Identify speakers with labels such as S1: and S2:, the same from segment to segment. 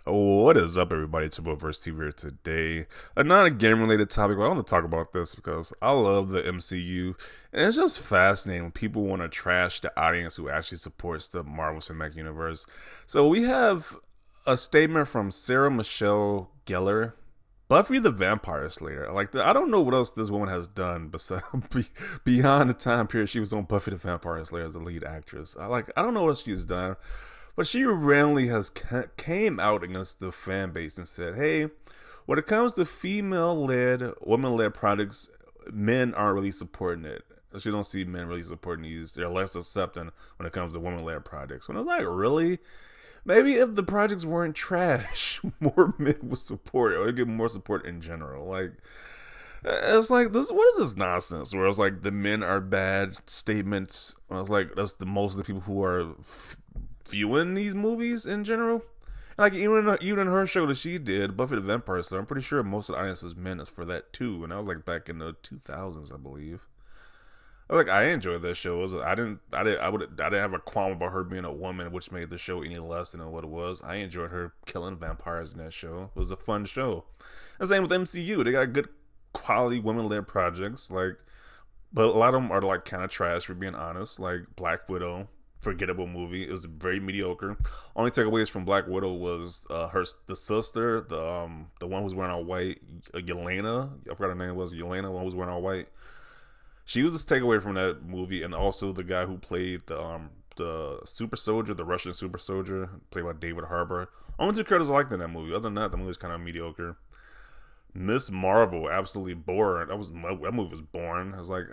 S1: What is up, everybody? It's Verse TV here today. Not a game related topic, but I want to talk about this because I love the MCU, and it's just fascinating when people want to trash the audience who actually supports the Marvel Cinematic Universe. So we have a statement from Sarah Michelle Gellar. Buffy the Vampire Slayer. I don't know what else this woman has done besides beyond the time period she was on Buffy the Vampire Slayer as a lead actress. I don't know what she's done. But she randomly has came out against the fan base and said, "Hey, when it comes to female-led, women-led projects, men aren't really supporting it. She don't see men really supporting these. They're less accepting when it comes to women-led projects." When I was like, "Really? Maybe if the projects weren't trash, more men would support it, or get more support in general." It's like this. What is this nonsense? Where it's like the men are bad statements. I was like, that's the most of the people who are viewing these movies in general. Like even in her show that she did, Buffy the Vampire Slayer, I'm pretty sure most of the audience was men for that too. And that was like back in the 2000s, I believe. I enjoyed that show. I didn't have a qualm about her being a woman, which made the show any less than what it was. I enjoyed her killing vampires in that show. It was a fun show. The same with MCU. They got good quality women-led projects, but a lot of them are like kind of trash, for being honest. Like Black Widow, forgettable movie. It was very mediocre. Only takeaways from Black Widow was the sister, the one who's wearing all white, Yelena. I forgot her name was Yelena. One who's wearing all white. She was a takeaway from that movie, and also the guy who played the super soldier, the Russian super soldier, played by David Harbour. Only two characters I liked in that movie. Other than that, the movie was kind of mediocre. Miss Marvel, absolutely boring. That movie was boring. I was like,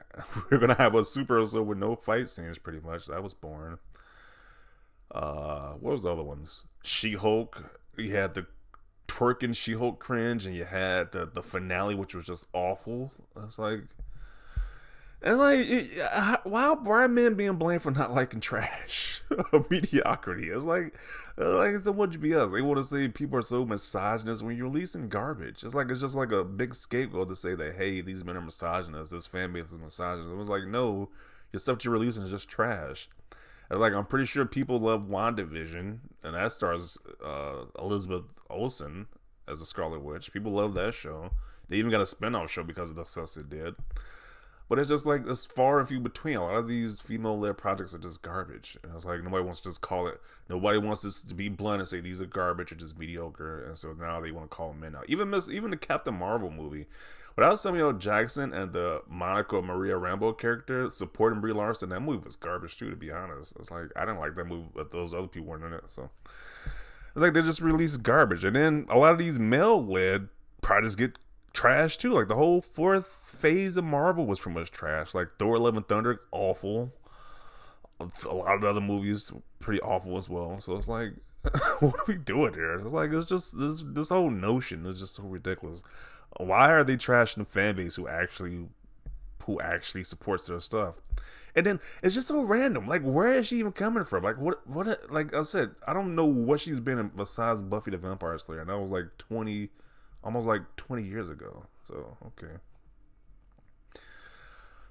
S1: we're gonna have a super episode with no fight scenes, pretty much. That was boring. What was the other ones? She-Hulk. You had the twerking She-Hulk cringe, and you had the finale, which was just awful. It's like, why are men being blamed for not liking trash or mediocrity? So what'd you be us? They want to say people are so misogynist when you're releasing garbage. It's just like a big scapegoat to say that, hey, these men are misogynist, this fan base is misogynist. It was like, no, your stuff you're releasing is just trash. I'm pretty sure people love WandaVision, and that stars Elizabeth Olsen as the Scarlet Witch. People love that show. They even got a spin-off show because of the success it did. But it's just like, it's far and few between. A lot of these female-led projects are just garbage. And it's like, nobody wants to just call it, nobody wants this to be blunt and say these are garbage or just mediocre. And so now they want to call men out. Even the Captain Marvel movie, without Samuel Jackson and the Monica Maria Rambeau character supporting Brie Larson, that movie was garbage too, to be honest. It's like, I didn't like that movie, but those other people weren't in it. So it's like they just released garbage. And then a lot of these male-led projects get trash too. Like the whole fourth phase of Marvel was pretty much trash. Like Thor: Love and Thunder, awful. A lot of the other movies pretty awful as well. So it's like, what are we doing here? It's just this whole notion is just so ridiculous. Why are they trashing the fan base who actually supports their stuff? And then it's just so random. Like, where is she even coming from? Like, what? Like I said, I don't know what she's been in besides Buffy the Vampire Slayer, and that was like almost like 20 years ago. So, okay.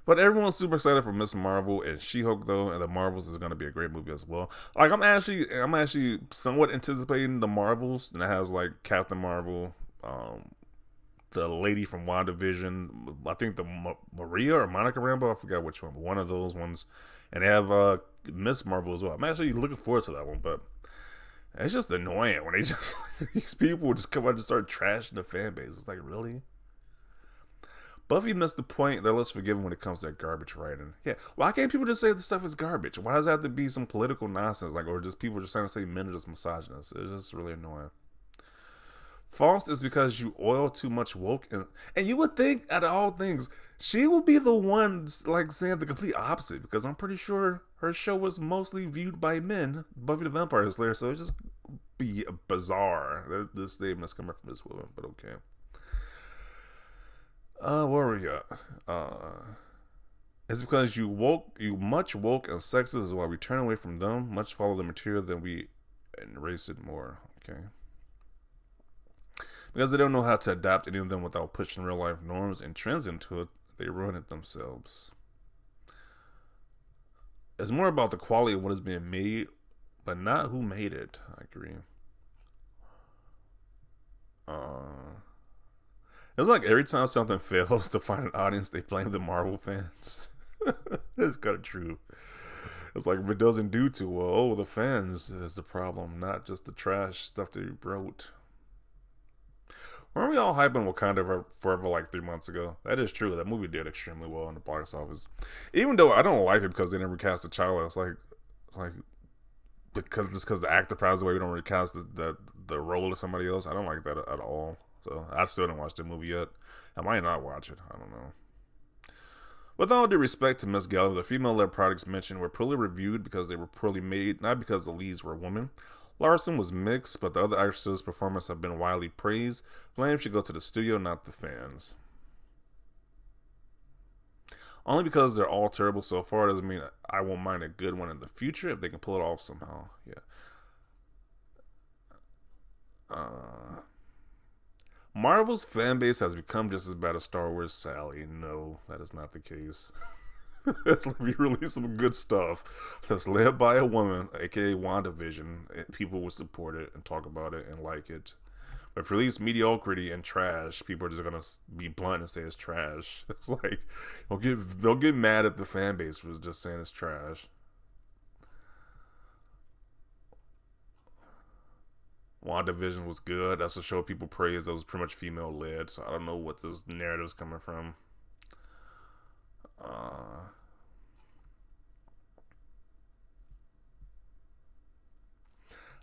S1: But everyone's super excited for Miss Marvel and She-Hulk, though, and the Marvels is going to be a great movie as well. Like, I'm actually somewhat anticipating the Marvels, and it has like Captain Marvel, the lady from WandaVision, I think the Maria or Monica Rambeau, I forgot which one, but one of those ones, and they have Miss Marvel as well. I'm actually looking forward to that one, but it's just annoying when these people just come out and start trashing the fan base. It's like, really? Buffy missed the point. They're less forgiving when it comes to that garbage writing. Yeah, why can't people just say this stuff is garbage? Why does it have to be some political nonsense, or just people just trying to say men are just misogynists? It's just really annoying. False is because you oil too much woke, and you would think, out of all things, she would be the one saying the complete opposite, because I'm pretty sure her show was mostly viewed by men, Buffy the Vampire Slayer, so it just be bizarre that this statement is coming from this woman, but okay. Where were we at? It's because you much woke and sexist is why we turn away from them, much follow the material than we erase it more. Okay. Because they don't know how to adapt any of them without pushing real life norms and trends into it, they ruin it themselves. It's more about the quality of what is being made, but not who made it. I agree. It's like every time something fails to find an audience, they blame the Marvel fans. It's kind of true. It's like if it doesn't do too well, oh, the fans is the problem, not just the trash stuff they wrote. Weren't we all hyping Wakanda Forever like 3 months ago? That is true. That movie did extremely well in the box office. Even though I don't like it because they never cast T'Challa. It's like because the actor passed away, we don't recast the role of somebody else. I don't like that at all. So I still didn't watch the movie yet. I might not watch it. I don't know. With all due respect to Miss Gallo, the female-led products mentioned were poorly reviewed because they were poorly made, not because the leads were women. Larson was mixed, but the other actresses' performances have been widely praised. Blame should go to the studio, not the fans. Only because they're all terrible so far doesn't mean I won't mind a good one in the future if they can pull it off somehow. Yeah. Marvel's fan base has become just as bad as Star Wars. Sally, no, that is not the case. If you release some good stuff that's led by a woman, aka WandaVision, people will support it and talk about it and like it. But if you release mediocrity and trash, people are just gonna be blunt and say it's trash. It's like they'll get mad at the fan base for just saying it's trash. WandaVision was good. That's a show people praise that was pretty much female led. So I don't know what this narrative's coming from.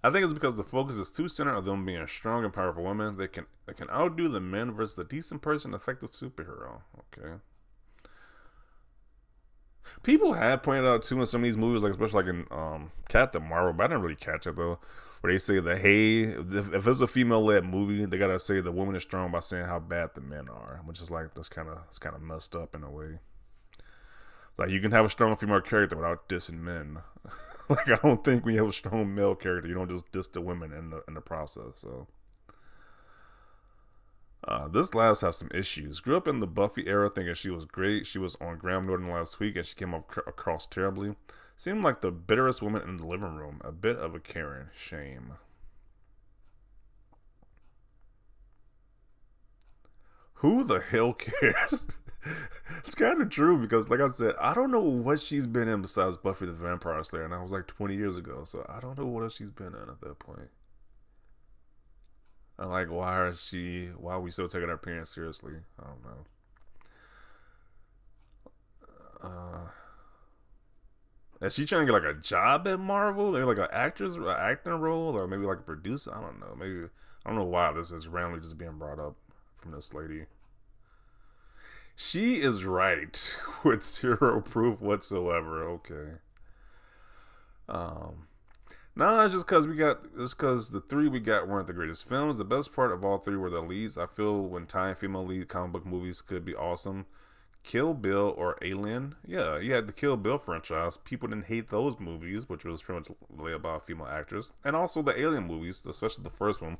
S1: I think it's because the focus is too centered on them being strong and powerful women. They can outdo the men versus the decent person, effective superhero. Okay. People have pointed out too in some of these movies, like especially like in Captain Marvel, but I didn't really catch it though. Where they say that hey, if it's a female-led movie, they gotta say the woman is strong by saying how bad the men are, which is like it's kind of messed up in a way. Like you can have a strong female character without dissing men. Like I don't think when you have a strong male character, you don't just diss the women in the process. So this last has some issues. Grew up in the Buffy era thinking she was great. She was on Graham Norton last week and she came across terribly. Seemed like the bitterest woman in the living room. A bit of a Karen. Shame. Who the hell cares? It's kind of true because, like I said, I don't know what she's been in besides Buffy the Vampire Slayer, and that was like 20 years ago. So I don't know what else she's been in at that point. And like, why are we still taking her appearance seriously? I don't know. Is she trying to get like a job at Marvel? Maybe like an actress, an acting role, or maybe like a producer? I don't know. Maybe I don't know why this is randomly just being brought up from this lady. She is right with zero proof whatsoever. Okay. Um, No, it's just because the three we got weren't the greatest films. The best part of all three were the leads. I feel when tying female lead comic book movies could be awesome. Kill Bill or Alien. Yeah, you had the Kill Bill franchise. People didn't hate those movies, which was pretty much led by a female actress. And also the Alien movies, especially the first one,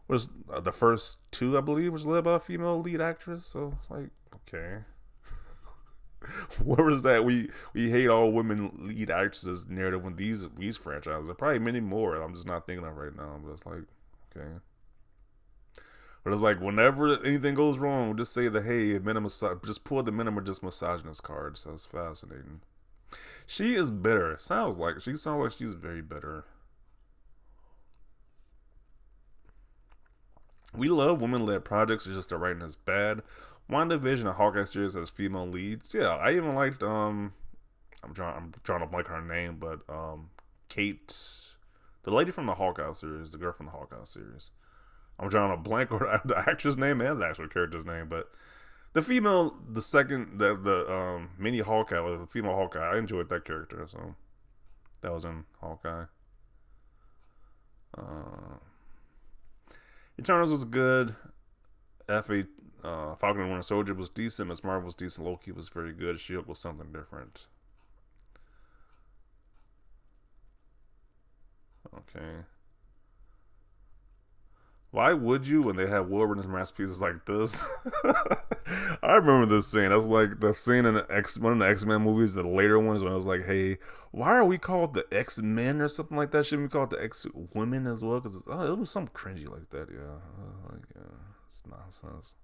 S1: was the first two, I believe, was led by a female lead actress. So it's like, okay. Where was that? We hate all women lead actresses narrative when these franchises. There are probably many more. I'm just not thinking of right now. But it's like, okay. But it's like whenever anything goes wrong, just say the hey, just pull the men are just misogynist card. So it's fascinating. She is bitter. Sounds like she's very bitter. We love women-led projects. It's just the writing is bad. WandaVision and Hawkeye series has female leads. Yeah, I even liked I'm trying to blank her name, but Kate, the lady from the Hawkeye series, the girl from the Hawkeye series. I'm trying to blank on the actress name and the actual character's name, but the female, the mini Hawkeye, or the female Hawkeye, I enjoyed that character, so that was in Hawkeye. Eternals was good. Falcon and Winter Soldier was decent. Miss Marvel was decent. Loki was very good. Shield was something different. Okay. Why would you when they have wilderness masterpieces like this? I remember this scene. That's like the scene in one of the X-Men movies, the later ones, when I was like, hey, why are we called the X-Men or something like that? Shouldn't we call it the X-Women as well? Because it was something cringy like that, yeah. Yeah, it's nonsense.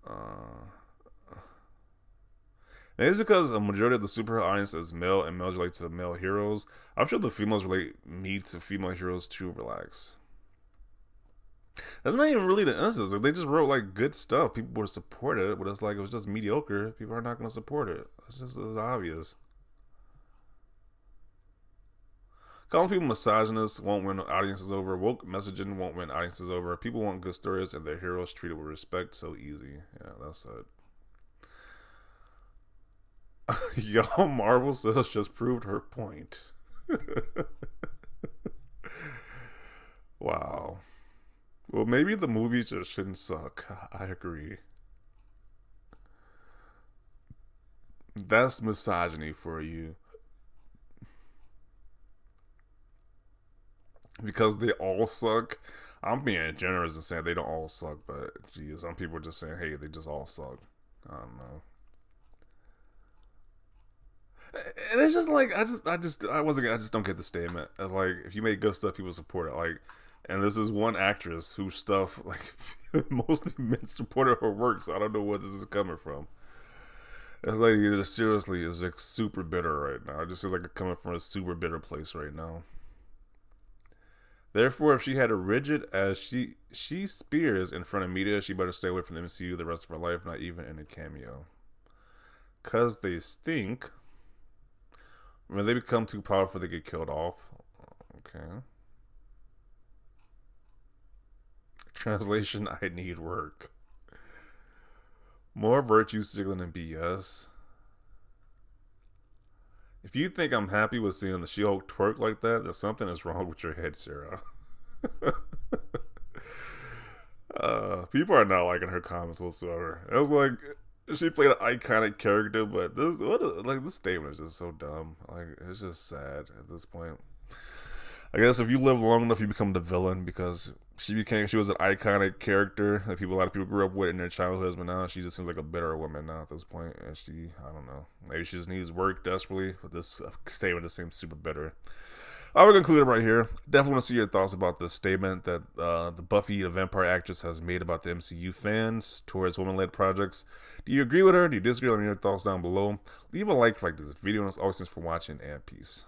S1: Uh, Maybe it's because a majority of the superhero audience is male and males relate to male heroes. I'm sure the females relate me to female heroes too. Relax. That's not even really the instance. If they just wrote like good stuff, people would support it. But it's like it was just mediocre. People are not going to support it. It's just as obvious. Calling people misogynists won't win audiences over. Woke messaging won't win audiences over. People want good stories and their heroes treated with respect. So easy. Yeah, that's it. Y'all, Marvel says just proved her point. Wow. Well, maybe the movies just shouldn't suck. I agree. That's misogyny for you. Because they all suck. I'm being generous and saying they don't all suck, but geez, some people are just saying, hey, they just all suck. I don't know. And it's just like I just don't get the statement. It's like if you make good stuff, people support it. Like, and this is one actress whose stuff like mostly men supported her work, so I don't know where this is coming from. It's like it just seriously is like super bitter right now. It just feels like it's coming from a super bitter place right now. Therefore, if she had a rigid as she spears in front of media, she better stay away from the MCU the rest of her life, not even in a cameo. Cause they stink. When they become too powerful, they get killed off. Okay. Translation: I need work. More virtue signaling than BS. If you think I'm happy with seeing the She-Hulk twerk like that, then something is wrong with your head, Sarah. People are not liking her comments whatsoever. It was like she played an iconic character, but this statement is just so dumb. Like it's just sad at this point. I guess if you live long enough, you become the villain because she was an iconic character that a lot of people grew up with in their childhoods, but now she just seems like a bitter woman now at this point. And I don't know, maybe she just needs work desperately. But this statement just seems super bitter. I will conclude it right here. Definitely want to see your thoughts about this statement that the Buffy the Vampire actress has made about the MCU fans towards women-led projects. Do you agree with her? Do you disagree? Let me know your thoughts down below. Leave a like for this video, and as always, thanks for watching, and peace.